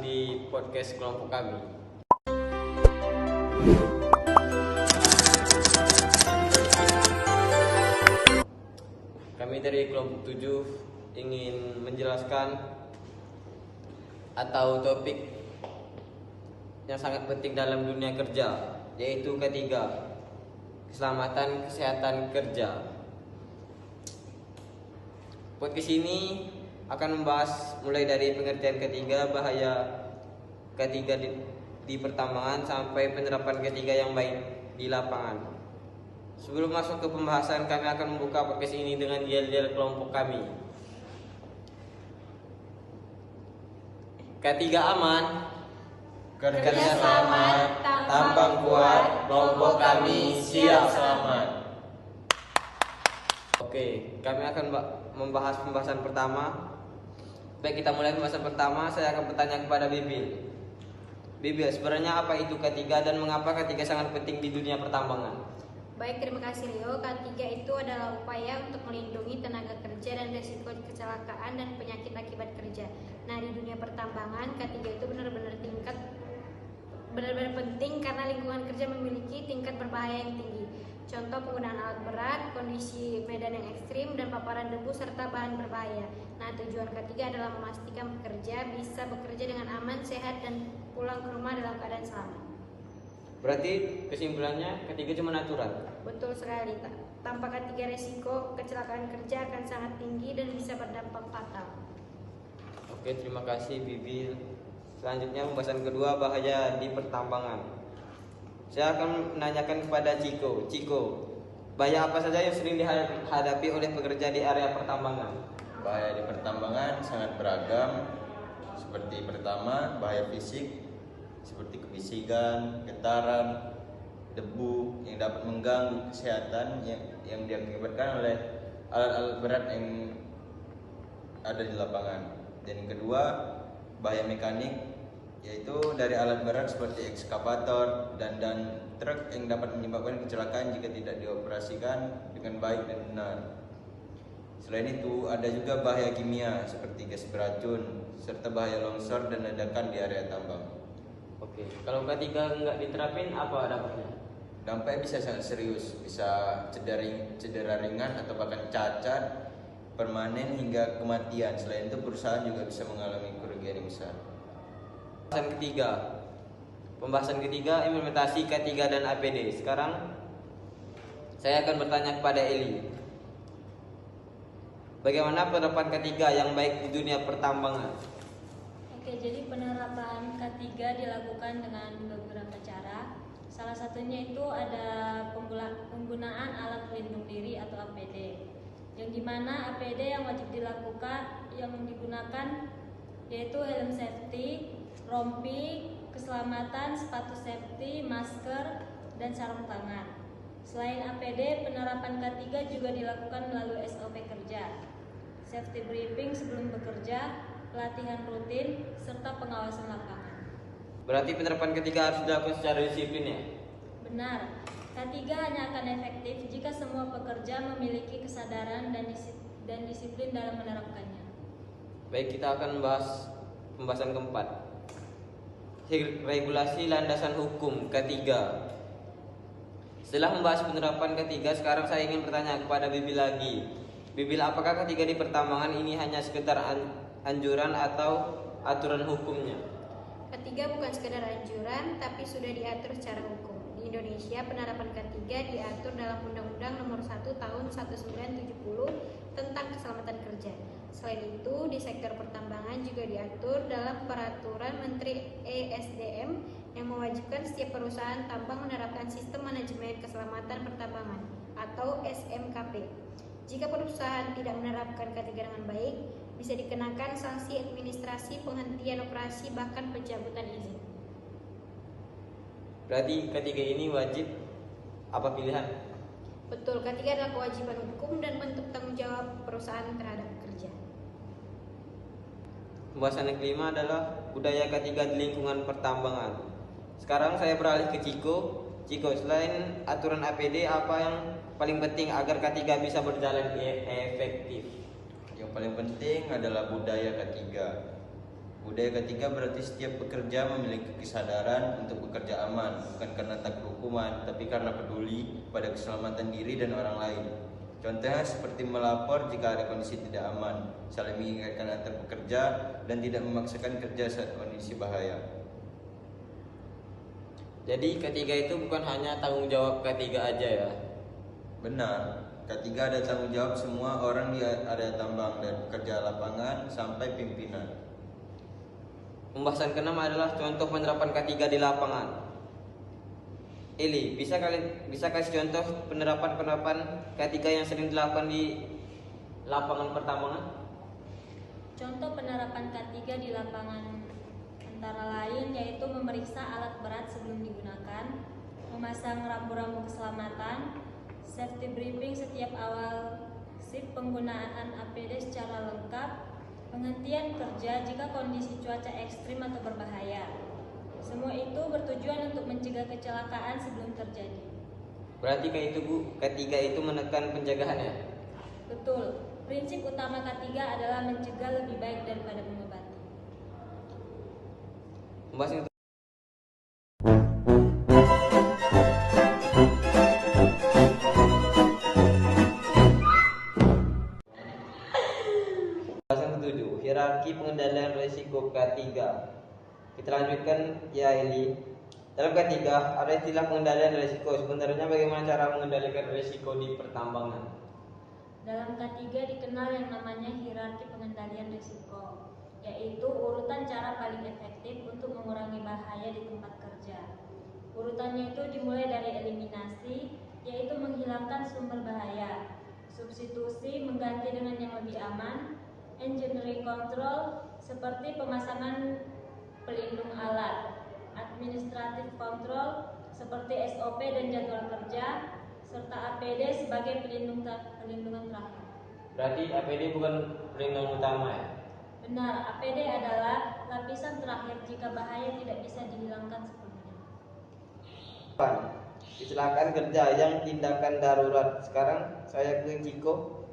di podcast kelompok kami. Kami dari kelompok 7 ingin menjelaskan atau topik yang sangat penting dalam dunia kerja, yaitu ketiga, keselamatan kesehatan kerja. Podcast ini akan membahas mulai dari pengertian ketiga, bahaya ketiga di pertambangan, sampai penerapan ketiga yang baik di lapangan. Sebelum masuk ke pembahasan, kami akan membuka podcast ini dengan yel-yel kelompok kami. Ketiga aman, kerja selamat, tambang kuat, kelompok kami siap selamat. Oke, kami akan membahas pembahasan pertama. Baik, kita mulai pembahasan pertama. Saya akan bertanya kepada Bibil. Bibil, sebenarnya apa itu ketiga dan mengapa ketiga sangat penting di dunia pertambangan? Baik, terima kasih Rio. K3 itu adalah upaya untuk melindungi tenaga kerja dan risiko kecelakaan dan penyakit akibat kerja. Nah, di dunia pertambangan, K3 itu benar-benar penting karena lingkungan kerja memiliki tingkat berbahaya yang tinggi. Contoh penggunaan alat berat, kondisi medan yang ekstrim, dan paparan debu serta bahan berbahaya. Nah, tujuan K3 adalah memastikan pekerja bisa bekerja dengan aman, sehat, dan pulang ke rumah dalam keadaan selamat. Berarti kesimpulannya ketiga cuma aturan? Betul sekali. Tanpa ketiga, resiko kecelakaan kerja akan sangat tinggi dan bisa berdampak fatal. Oke, terima kasih Bibil. Selanjutnya pembahasan kedua, bahaya di pertambangan. Saya akan menanyakan kepada Ciko. Ciko, bahaya apa saja yang sering dihadapi oleh pekerja di area pertambangan? Bahaya di pertambangan sangat beragam. Seperti pertama, bahaya fisik seperti kebisikan, getaran, debu yang dapat mengganggu kesehatan yang diakibatkan oleh alat-alat berat yang ada di lapangan. Dan yang kedua, bahaya mekanik, yaitu dari alat berat seperti ekskavator dan truk yang dapat menyebabkan kecelakaan jika tidak dioperasikan dengan baik dan benar. Selain itu, ada juga bahaya kimia seperti gas beracun serta bahaya longsor dan ledakan di area tambang. Oke, kalau ketiga nggak diterapin, apa dampaknya? Dampaknya bisa sangat serius, bisa cedera ringan atau bahkan cacat permanen hingga kematian. Selain itu, perusahaan juga bisa mengalami kerugian yang besar. Pembahasan ketiga, implementasi K3 dan APD. Sekarang saya akan bertanya kepada Eli. Bagaimana penerapan K3 yang baik di dunia pertambangan? Oke, jadi penerapan K3 dilakukan dengan beberapa cara. Salah satunya itu ada penggunaan alat pelindung diri atau APD. Yang dimana APD yang wajib dilakukan, yang digunakan yaitu helm safety, rompi, keselamatan, sepatu safety, masker, dan sarung tangan. Selain APD, penerapan K3 juga dilakukan melalui SOP kerja, safety briefing sebelum bekerja, pelatihan rutin, serta pengawasan lapangan. Berarti penerapan ketiga harus dilakukan secara disiplin ya? Benar, K3 hanya akan efektif jika semua pekerja memiliki kesadaran dan disiplin dalam menerapkannya. Baik, kita akan membahas pembahasan keempat. Regulasi landasan hukum K3. Setelah membahas penerapan K3, sekarang saya ingin bertanya kepada Bibil lagi. Bibil, apakah K3 di pertambangan ini hanya sekedar anjuran atau aturan hukumnya? Ketiga bukan sekedar anjuran, tapi sudah diatur secara hukum. Di Indonesia, penerapan K3 diatur dalam Undang-Undang Nomor 1 Tahun 1970 tentang Keselamatan Kerja. Selain itu, di sektor pertambangan juga diatur dalam Peraturan Menteri ESDM yang mewajibkan setiap perusahaan tambang menerapkan Sistem Manajemen Keselamatan Pertambangan atau SMKP. Jika perusahaan tidak menerapkan K3 dengan baik, bisa dikenakan sanksi administrasi, penghentian operasi, bahkan pencabutan izin. Berarti K3 ini wajib apa pilihan? Betul, K3 adalah kewajiban hukum dan bentuk tanggung jawab perusahaan terhadap pekerja. Pembahasan yang kelima adalah budaya K3 di lingkungan pertambangan. Sekarang saya beralih ke Ciko. Ciko, selain aturan APD, apa yang paling penting agar K3 bisa berjalan efektif? Yang paling penting adalah budaya K3. Budaya ketiga berarti setiap pekerja memiliki kesadaran untuk bekerja aman, bukan karena takut hukuman, tapi karena peduli pada keselamatan diri dan orang lain. Contohnya seperti melapor jika ada kondisi tidak aman, saling mengingatkan antar pekerja, dan tidak memaksakan kerja saat kondisi bahaya. Jadi ketiga itu bukan hanya tanggung jawab ketiga aja ya. Benar, ketiga ada tanggung jawab semua orang di area tambang, dari pekerja lapangan sampai pimpinan. Pembahasan keenam adalah contoh penerapan ketiga di lapangan. Eli, bisa kasih contoh penerapan ketiga yang sering dilakukan di lapangan pertambangan? Contoh penerapan K3 di lapangan antara lain yaitu memeriksa alat berat sebelum digunakan, memasang rambu-rambu keselamatan, safety briefing setiap awal shift, penggunaan APD secara lengkap, penghentian kerja jika kondisi cuaca ekstrim atau berbahaya. Semua itu bertujuan untuk mencegah kecelakaan sebelum terjadi. Berarti kayak itu Bu, ketiga itu menekan pencegahan ya? Betul, prinsip utama K3 adalah mencegah lebih baik daripada mengobati. Pembahasan itu. Pembahasan ketujuh, hierarki pengendalian risiko K3. Kita lanjutkan ya Eli. Dalam K3 ada istilah pengendalian risiko. Sebenarnya bagaimana cara mengendalikan risiko di pertambangan? Dalam K3 dikenal yang namanya hierarki pengendalian risiko, yaitu urutan cara paling efektif untuk mengurangi bahaya di tempat kerja. Urutannya itu dimulai dari eliminasi, yaitu menghilangkan sumber bahaya, substitusi mengganti dengan yang lebih aman, engineering control seperti pemasangan pelindung alat, administratif control seperti SOP dan jadwal kerja, serta APD sebagai pelindungan terakhir. Berarti APD bukan perlindungan utama ya? Benar, APD adalah lapisan terakhir jika bahaya tidak bisa dihilangkan sepenuhnya. Kecelakaan kerja yang tindakan darurat. Sekarang saya ke Ciko,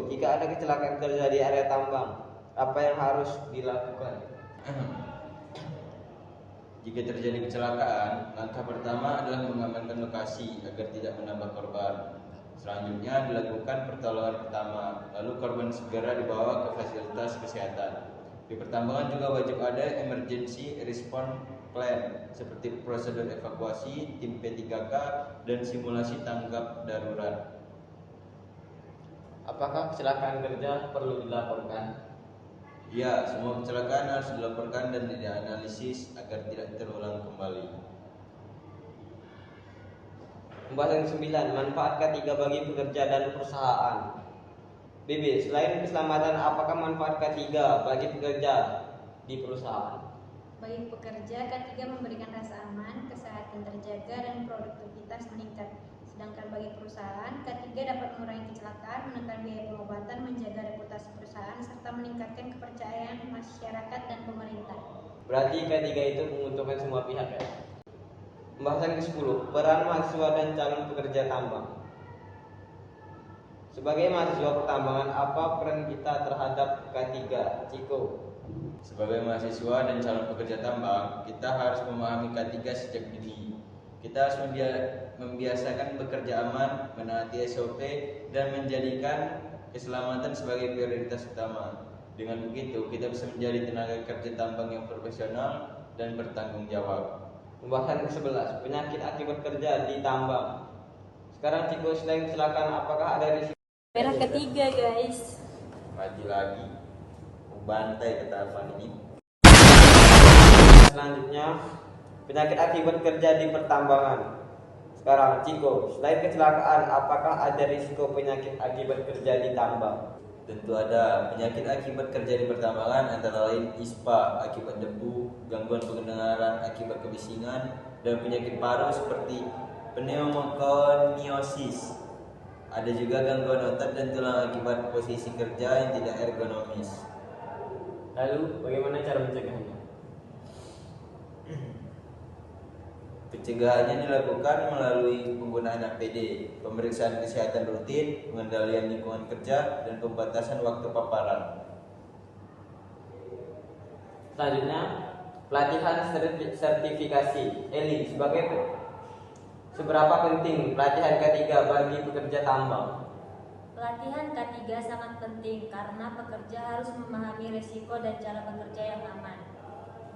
jika ada kecelakaan kerja di area tambang, apa yang harus dilakukan? Jika terjadi kecelakaan, langkah pertama adalah mengamankan lokasi agar tidak menambah korban. Selanjutnya dilakukan pertolongan pertama, lalu korban segera dibawa ke fasilitas kesehatan. Di pertambangan juga wajib ada emergency response plan seperti prosedur evakuasi, tim P3K, dan simulasi tanggap darurat. Apakah kecelakaan kerja perlu dilaporkan? Ya, semua kecelakaan harus dilaporkan dan dianalisis agar tidak terulang kembali. Pembahasan 9, manfaat K3 bagi pekerja dan perusahaan. BB, selain keselamatan, apakah manfaat K3 bagi pekerja di perusahaan? Bagi pekerja, K3 memberikan rasa aman, kesehatan terjaga, dan produktivitas meningkat. Sedangkan bagi perusahaan, K3 dapat mengurangi kecelakaan, menekan biaya pengobatan, menjaga reputasi perusahaan, serta meningkatkan kepercayaan masyarakat dan pemerintah. Berarti K3 itu menguntungkan semua pihak ya? Pembahasan ke-10, peran mahasiswa dan calon pekerja tambang. Sebagai mahasiswa pertambangan, apa peran kita terhadap K3? Ciko. Sebagai mahasiswa dan calon pekerja tambang, kita harus memahami K3 sejak dini. Kita harus membiasakan bekerja aman, menaati SOP, dan menjadikan keselamatan sebagai prioritas utama. Dengan begitu, kita bisa menjadi tenaga kerja tambang yang profesional dan bertanggung jawab. Pembahasan ke-11, penyakit akibat kerja di tambang. Sekarang Ciko, selain kecelakaan, apakah ada risiko? Merah ketiga guys. Mati lagi, membantai ketahapan ini. Selanjutnya, penyakit akibat kerja di pertambangan. Sekarang Ciko, selain kecelakaan, apakah ada risiko penyakit akibat kerja di tambang? Tentu ada. Penyakit akibat kerja di pertambangan antara lain ISPA akibat debu, gangguan pendengaran akibat kebisingan, dan penyakit paru seperti pneumokoniosis. Ada juga gangguan otot dan tulang akibat posisi kerja yang tidak ergonomis. Lalu, bagaimana cara mencegahnya? Pencegahannya dilakukan melalui penggunaan APD, pemeriksaan kesehatan rutin, pengendalian lingkungan kerja, dan pembatasan waktu paparan. Selanjutnya, pelatihan sertifikasi. Eli, seberapa penting pelatihan K3 bagi pekerja tambang? Pelatihan K3 sangat penting karena pekerja harus memahami risiko dan cara bekerja yang aman.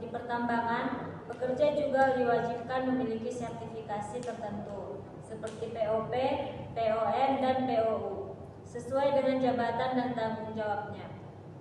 Di pertambangan, pekerja juga diwajibkan memiliki sertifikasi tertentu seperti POP, PON, dan POU sesuai dengan jabatan dan tanggung jawabnya.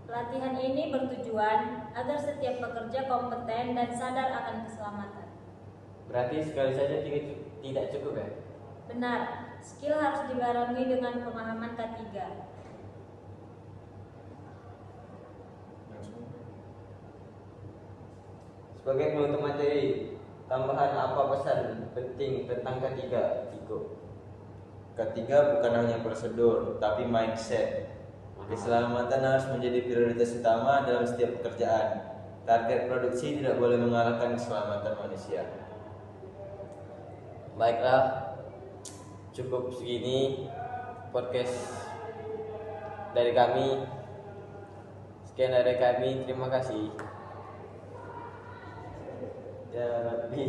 Pelatihan ini bertujuan agar setiap pekerja kompeten dan sadar akan keselamatan. Berarti sekali saja tidak cukup ya? Benar, skill harus dibarengi dengan pemahaman K3. Sebagai penutup materi, tambahan apa pesan penting tentang K3, Tiko? K3 bukan hanya prosedur, tapi mindset. Keselamatan harus menjadi prioritas utama dalam setiap pekerjaan. Target produksi tidak boleh mengalahkan keselamatan manusia. Baiklah, cukup segini podcast dari kami. Sekian dari kami, terima kasih. Jadi,